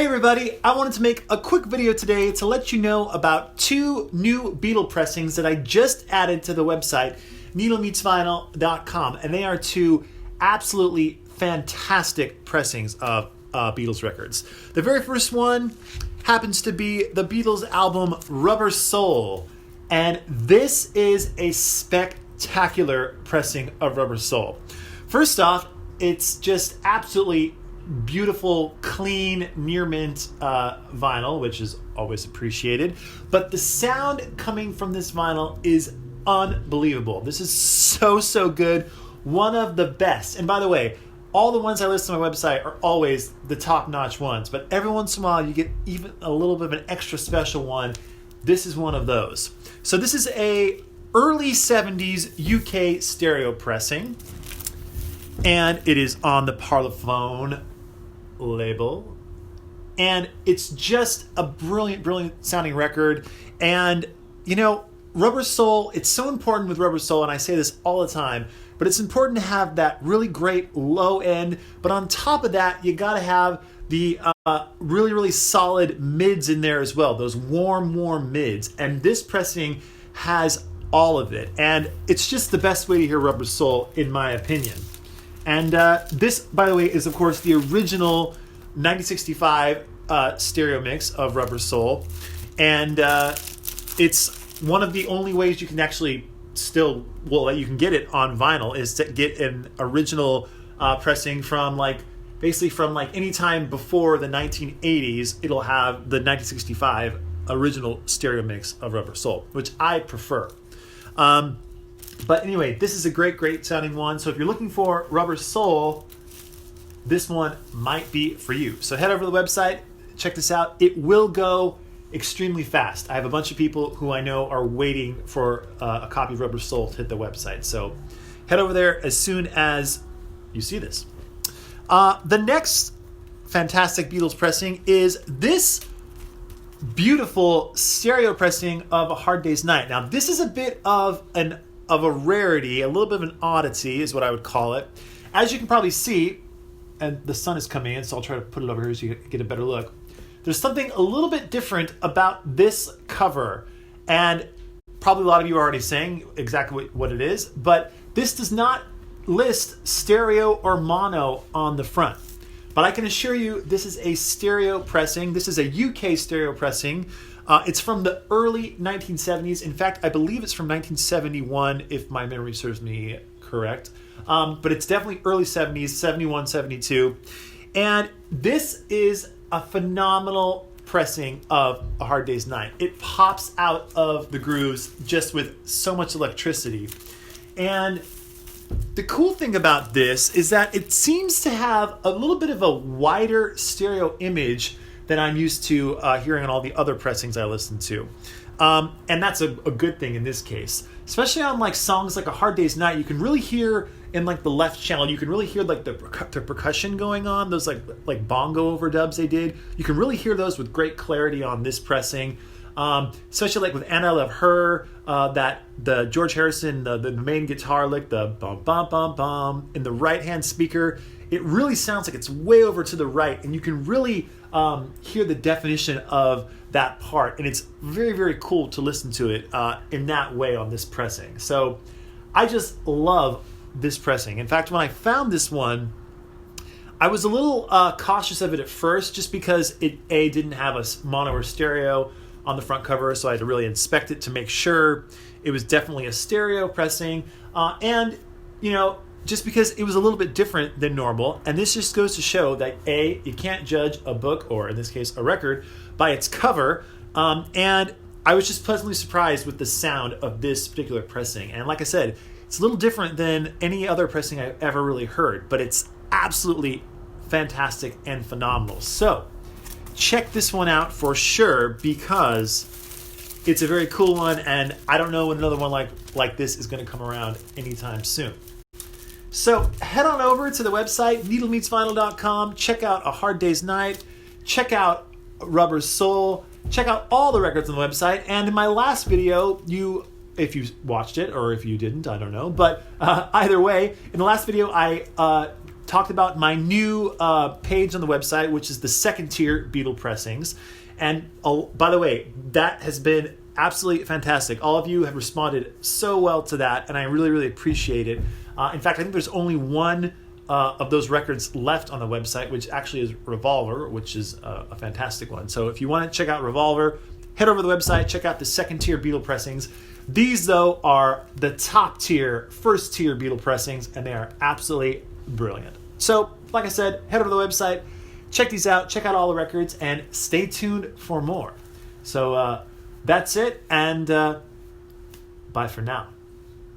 Hey everybody, I wanted to make a quick video today to let you know about two new Beatle pressings that I just added to the website, needlemeetsvinyl.com, and they are two absolutely fantastic pressings of Beatles records. The very first one happens to be the Beatles album Rubber Soul, and this is a spectacular pressing of Rubber Soul. First off, it's just absolutely beautiful, clean, near mint vinyl, which is always appreciated. But the sound coming from this vinyl is unbelievable. This is so good. One of the best. And by the way, all the ones I list on my website are always the top-notch ones. But every once in a while, you get even a little bit of an extra special one. This is one of those. So this is a early 70s UK stereo pressing. And it is on the Parlophone label, and it's just a brilliant sounding record. And you know, Rubber Soul, it's so important with Rubber Soul, and I say this all the time, but it's important to have that really great low end, but on top of that you got to have the really solid mids in there as well, those warm mids, and this pressing has all of it, and it's just the best way to hear Rubber Soul in my opinion. And this, by the way, is, of course, the original 1965 stereo mix of Rubber Soul. And it's one of the only ways you can actually that you can get it on vinyl is to get an original pressing from basically from any time before the 1980s. It'll have the 1965 original stereo mix of Rubber Soul, which I prefer. But anyway, this is a great sounding one. So if you're looking for Rubber Soul, this one might be for you. So head over to the website, check this out. It will go extremely fast. I have a bunch of people who I know are waiting for a copy of Rubber Soul to hit the website. So head over there as soon as you see this. The next fantastic Beatles pressing is this beautiful stereo pressing of A Hard Day's Night. Now, this is a bit of a rarity, a little bit of an oddity is what I would call it. As you can probably see, and the sun is coming in, so I'll try to put it over here so you get a better look. There's something a little bit different about this cover, and probably a lot of you are already saying exactly what it is, but this does not list stereo or mono on the front. But I can assure you this is a stereo pressing. This is a UK stereo pressing. It's from the early 1970s. In fact, I believe it's from 1971, if my memory serves me correct. But it's definitely early 70s, 71, 72. And this is a phenomenal pressing of A Hard Day's Night. It pops out of the grooves just with so much electricity. And the cool thing about this is that it seems to have a little bit of a wider stereo image than I'm used to hearing on all the other pressings I listen to. And that's a good thing in this case. Especially on songs like A Hard Day's Night, you can really hear in the left channel, you can really hear the percussion going on, those like bongo overdubs they did. You can really hear those with great clarity on this pressing. Especially with And I Love Her, that the George Harrison, the main guitar lick, the bum bum bum bum in the right hand speaker, it really sounds like it's way over to the right, and you can really hear the definition of that part, and it's very cool to listen to it in that way on this pressing. So I just love this pressing. In fact, when I found this one, I was a little cautious of it at first, just because it didn't have a mono or stereo on the front cover, so I had to really inspect it to make sure it was definitely a stereo pressing, and just because it was a little bit different than normal. And this just goes to show that you can't judge a book, or in this case a record, by its cover. And I was just pleasantly surprised with the sound of this particular pressing. And like I said, it's a little different than any other pressing I've ever really heard, but it's absolutely fantastic and phenomenal. So check this one out for sure, because it's a very cool one, and I don't know when another one like this is going to come around anytime soon. So head on over to the website, needlemeetsvinyl.com. Check out A Hard Day's Night. Check out Rubber Soul. Check out all the records on the website. And in my last video, if you watched it or if you didn't, I don't know. But either way, in the last video, I talked about my new page on the website, which is the second tier Beetle pressings. And by the way, that has been absolutely fantastic. All of you have responded so well to that, and I really, really appreciate it. In fact, I think there's only one of those records left on the website, which actually is Revolver, which is a fantastic one. So if you want to check out Revolver, head over to the website, check out the second tier Beetle pressings. These, though, are the top tier, first tier Beetle pressings, and they are absolutely brilliant. So, like I said, head over to the website, check these out, check out all the records, and stay tuned for more. So that's it, and bye for now.